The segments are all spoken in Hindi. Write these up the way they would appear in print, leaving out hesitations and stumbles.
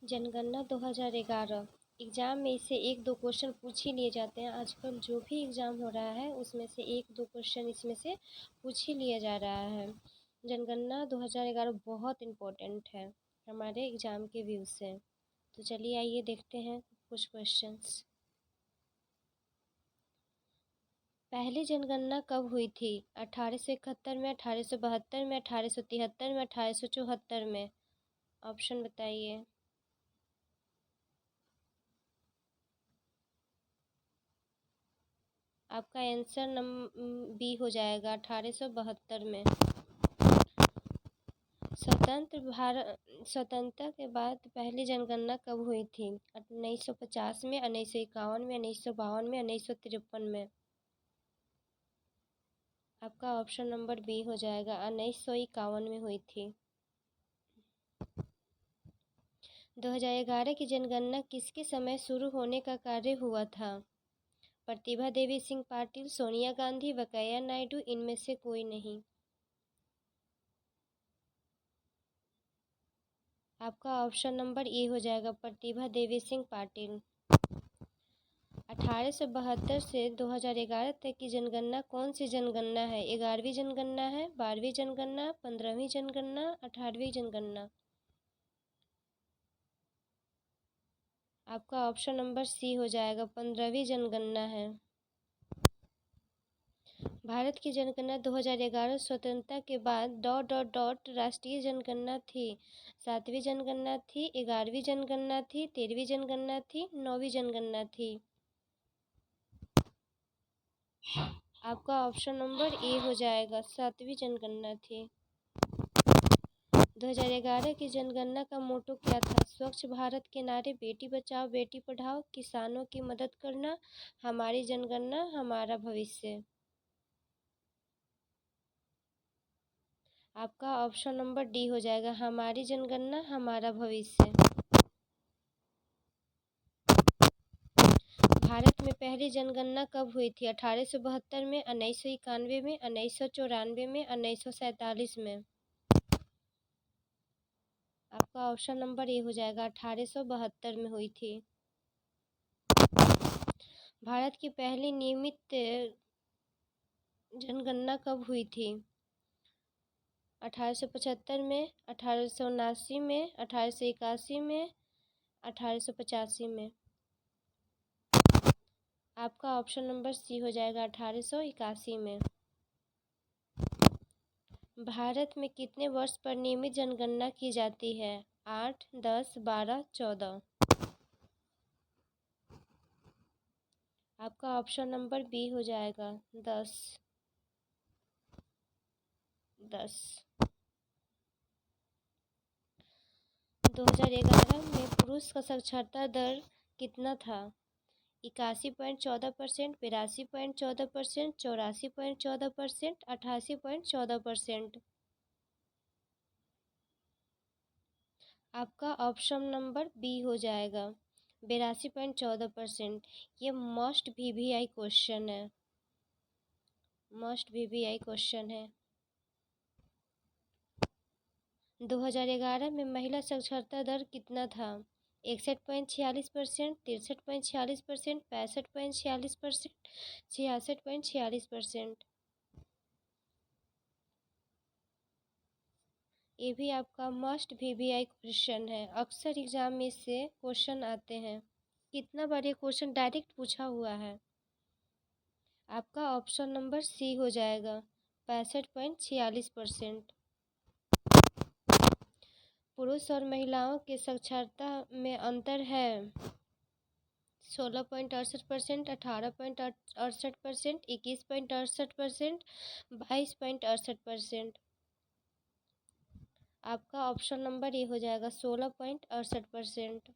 जनगणना 2011 एग्ज़ाम में इससे 1-2 क्वेश्चन पूछ ही लिए जाते हैं। आजकल जो भी एग्ज़ाम हो रहा है उसमें से 1-2 क्वेश्चन इसमें से पूछ ही लिया जा रहा है। जनगणना 2011 बहुत इम्पोर्टेंट है हमारे एग्ज़ाम के व्यू से। तो चलिए आइए देखते हैं कुछ क्वेश्चंस। पहली जनगणना कब हुई थी? 1871 में, 1872 में, 1873 में, 1874 में। ऑप्शन बताइए। आपका आंसर बी हो जाएगा 1872 में। स्वतंत्रता के बाद पहली जनगणना कब हुई थी? 1950 में, 1951 में, 1952 में, 1953 में। आपका ऑप्शन नंबर बी हो जाएगा 1951 में हुई थी। 2011 की जनगणना किसके समय शुरू होने का कार्य हुआ था? प्रतिभा देवी सिंह पाटिल, सोनिया गांधी, वेंकैया नायडू, इनमें से कोई नहीं। आपका ऑप्शन नंबर ए हो जाएगा प्रतिभा देवी सिंह पाटिल। 1872 से 2011 तक की जनगणना कौन सी जनगणना है? 11वीं जनगणना है, 12वीं जनगणना, 15वीं जनगणना, 18वीं जनगणना। आपका ऑप्शन नंबर सी हो जाएगा 15वीं जनगणना है। भारत की जनगणना 2011 स्वतंत्रता के बाद डॉट डॉट डॉट राष्ट्रीय जनगणना थी। 7वीं जनगणना थी, 11वीं जनगणना थी, 13वीं जनगणना थी, 9वीं जनगणना थी। आपका ऑप्शन नंबर ए हो जाएगा 7वीं जनगणना थी। 2011 की जनगणना का मोटो क्या था? स्वच्छ भारत के नारे, बेटी बचाओ बेटी पढ़ाओ, किसानों की मदद करना, हमारी जनगणना हमारा भविष्य। आपका ऑप्शन नंबर डी हो जाएगा हमारी जनगणना हमारा भविष्य। भारत में पहली जनगणना कब हुई थी? 1872 में, 1991 में, 1994 में, 1947 में। आपका ऑप्शन नंबर ए हो जाएगा 1872 में हुई थी। भारत की पहली नियमित जनगणना कब हुई थी? 1875 में, 1879 में, 1881 में, 1885 में। आपका ऑप्शन नंबर सी हो जाएगा 1881 में। भारत में कितने वर्ष पर नियमित जनगणना की जाती है? 8, 10, 12, 14। आपका ऑप्शन नंबर बी हो जाएगा 10। 2011 में पुरुष का साक्षरता दर कितना था? 81.14%, 82.14%, 84.14%, 88.14%। आपका ऑप्शन नंबर बी हो जाएगा 82.14%। ये मस्ट वीवीआई क्वेश्चन है, मस्ट वीवीआई क्वेश्चन है। 2011 में महिला साक्षरता दर कितना था? 61.46%, 63.46%, 65.46%, 66.46%। ये भी आपका मस्ट वीवीआई क्वेश्चन है, अक्सर एग्जाम में से क्वेश्चन आते हैं। कितना बार ये क्वेश्चन डायरेक्ट पूछा हुआ है? आपका ऑप्शन नंबर सी हो जाएगा 65.46%। पुरुष और महिलाओं के साक्षरता में अंतर है 16.68%, 18.68%, 21.68%, 22.68%। आपका ऑप्शन नंबर ये हो जाएगा 16.68%।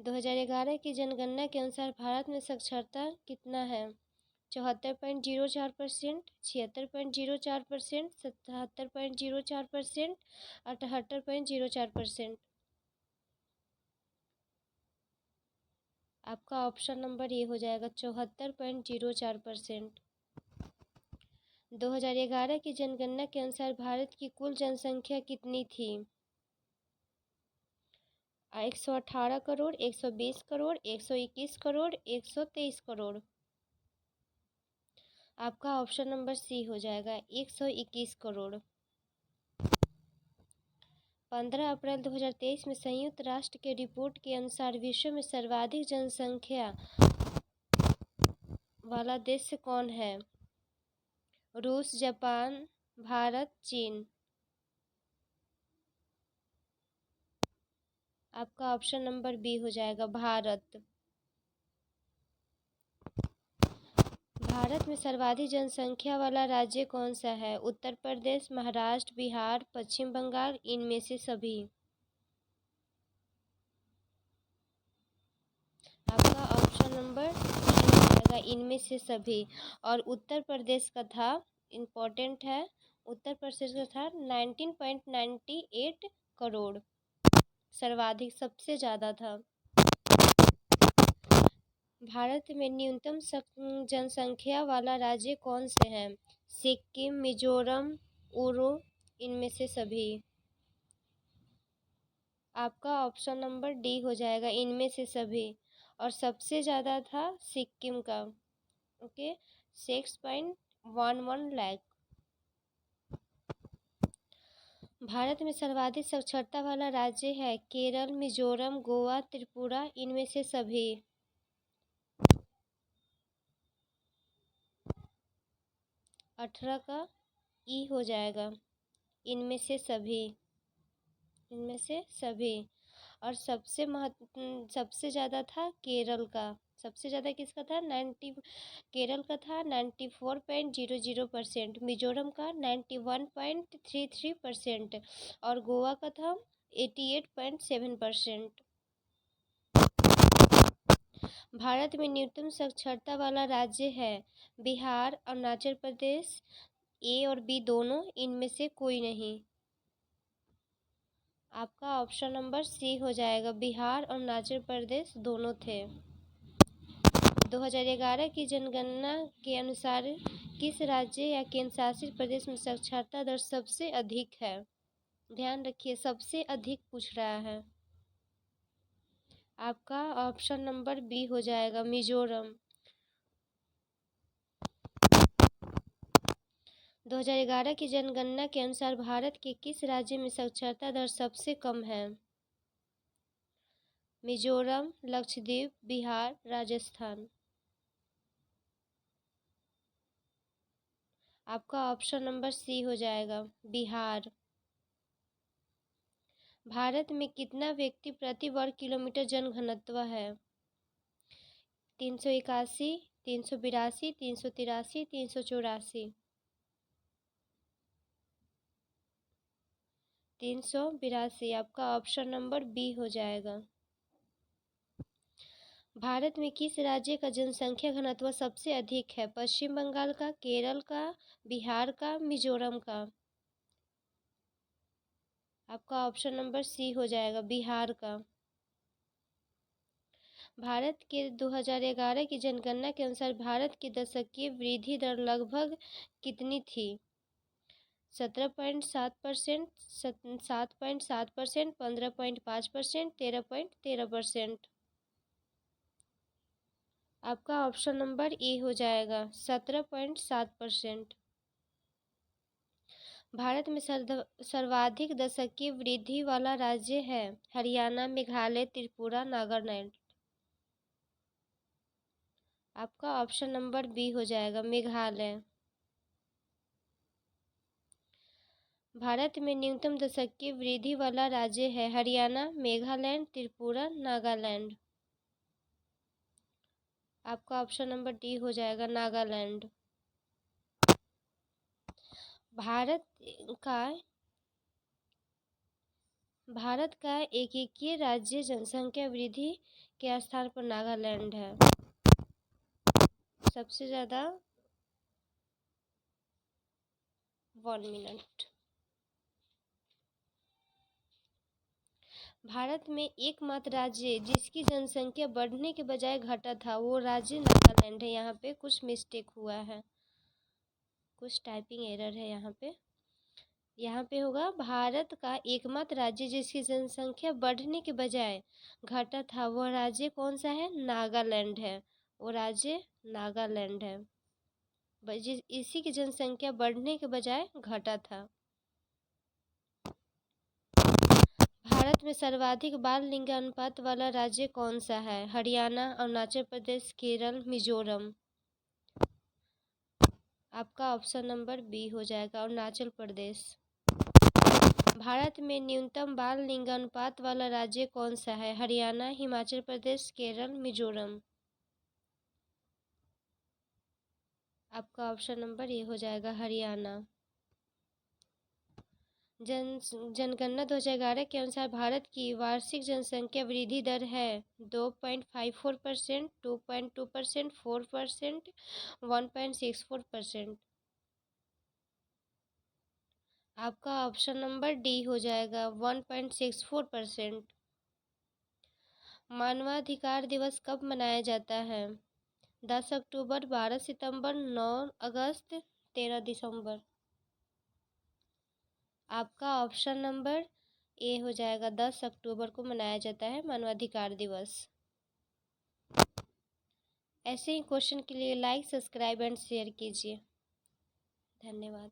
2011 की जनगणना के अनुसार भारत में साक्षरता कितना है? 74.04%, 76.04%, 77.04%, 78.04%। आपका ऑप्शन नंबर ये हो जाएगा 74.04%। 2011 की जनगणना के अनुसार भारत की कुल जनसंख्या कितनी थी? 118 करोड़, 120 करोड़, 121 करोड़, 123 करोड़। आपका ऑप्शन नंबर सी हो जाएगा 121 करोड़। 15 अप्रैल 2023 में संयुक्त राष्ट्र के रिपोर्ट के अनुसार विश्व में सर्वाधिक जनसंख्या वाला देश कौन है? रूस, जापान, भारत, चीन। आपका ऑप्शन नंबर बी हो जाएगा भारत। भारत में सर्वाधिक जनसंख्या वाला राज्य कौन सा है? उत्तर प्रदेश, महाराष्ट्र, बिहार, पश्चिम बंगाल, इनमें से सभी। आपका ऑप्शन नंबर डी हो जाएगा इनमें से सभी। और उत्तर प्रदेश का था, इम्पोर्टेंट है, उत्तर प्रदेश का था 19.98 करोड़, सर्वाधिक, सबसे ज़्यादा था। भारत में न्यूनतम जनसंख्या वाला राज्य कौन से हैं? सिक्किम, मिजोरम, उरू, इनमें से सभी। आपका ऑप्शन नंबर डी हो जाएगा इनमें से सभी। और सबसे ज़्यादा था सिक्किम का। ओके, 6.11 लाख। भारत में सर्वाधिक साक्षरता वाला राज्य है केरल, मिजोरम, गोवा, त्रिपुरा, इनमें से सभी। 18 का ई हो जाएगा इनमें से सभी, इनमें से सभी। और सबसे ज़्यादा था केरल का। सबसे ज़्यादा किसका था? केरल का था 94.00%, मिजोरम का 91.33% और गोवा का था 88.7%। भारत में न्यूनतम साक्षरता वाला राज्य है बिहार, अरुणाचल प्रदेश, ए और बी दोनों, इनमें से कोई नहीं। आपका ऑप्शन नंबर सी हो जाएगा बिहार और अरुणाचल प्रदेश दोनों थे। 2011 की जनगणना के अनुसार किस राज्य या केंद्र शासित प्रदेश में साक्षरता दर सबसे अधिक है? ध्यान रखिए, सबसे अधिक पूछ रहा है। आपका ऑप्शन नंबर बी हो जाएगा मिजोरम। 2011 की जनगणना के अनुसार भारत के किस राज्य में साक्षरता दर सबसे कम है? मिजोरम, लक्षद्वीप, बिहार, राजस्थान। आपका ऑप्शन नंबर सी हो जाएगा बिहार। भारत में कितना व्यक्ति प्रति वर्ग किलोमीटर जनघनत्व है? 381, 382, 383, 384। 382। आपका ऑप्शन नंबर बी हो जाएगा। भारत में किस राज्य का जनसंख्या घनत्व सबसे अधिक है? पश्चिम बंगाल का, केरल का, बिहार का, मिजोरम का। आपका ऑप्शन नंबर सी हो जाएगा बिहार का। भारत के 2011 की जनगणना के अनुसार भारत की दशकीय वृद्धि दर लगभग कितनी थी? 17.7%, 7.7%, 15.5%, 13.13%। आपका ऑप्शन नंबर ए हो जाएगा 17.7%। भारत में सर्वाधिक दशकीय वृद्धि वाला राज्य है हरियाणा, मेघालय, त्रिपुरा, नागालैंड। आपका ऑप्शन नंबर बी हो जाएगा मेघालय। भारत में न्यूनतम दशकीय वृद्धि वाला राज्य है हरियाणा, मेघालय, त्रिपुरा, नागालैंड। आपका ऑप्शन नंबर डी हो जाएगा नागालैंड। भारत का एककीय राज्य जनसंख्या वृद्धि के स्थान पर नागालैंड है। सबसे ज़्यादा 1 मिनट। भारत में एकमात्र राज्य जिसकी जनसंख्या बढ़ने के बजाय घटा था वो राज्य नागालैंड है। यहाँ पे कुछ मिस्टेक हुआ है, कुछ टाइपिंग एरर है यहाँ पे। यहाँ पे होगा भारत का एकमात्र राज्य जिसकी जनसंख्या बढ़ने के बजाय घटा था, वह राज्य कौन सा है? नागालैंड है। वो राज्य नागालैंड है। इसी की जनसंख्या बढ़ने के बजाय घटा था। भारत में सर्वाधिक बाल लिंगानुपात वाला राज्य कौन सा है? हरियाणा, अरुणाचल प्रदेश, केरल, मिजोरम। आपका ऑप्शन नंबर बी हो जाएगा, अरुणाचल प्रदेश। भारत में न्यूनतम बाल लिंगानुपात वाला राज्य कौन सा है? हरियाणा, हिमाचल प्रदेश, केरल, मिजोरम। आपका ऑप्शन नंबर ए हो जाएगा, हरियाणा। जनगणना 2011 के अनुसार भारत की वार्षिक जनसंख्या वृद्धि दर है 2.54%, 2.2%, 4%, 1.64%। आपका ऑप्शन नंबर डी हो जाएगा, 1.64%। मानवाधिकार दिवस कब मनाया जाता है? 10 अक्टूबर, 12 सितंबर, 9 अगस्त, 13 दिसंबर। आपका ऑप्शन नंबर ए हो जाएगा, 10 अक्टूबर को मनाया जाता है मानवाधिकार दिवस। ऐसे ही क्वेश्चन के लिए लाइक, सब्सक्राइब एंड शेयर कीजिए। धन्यवाद।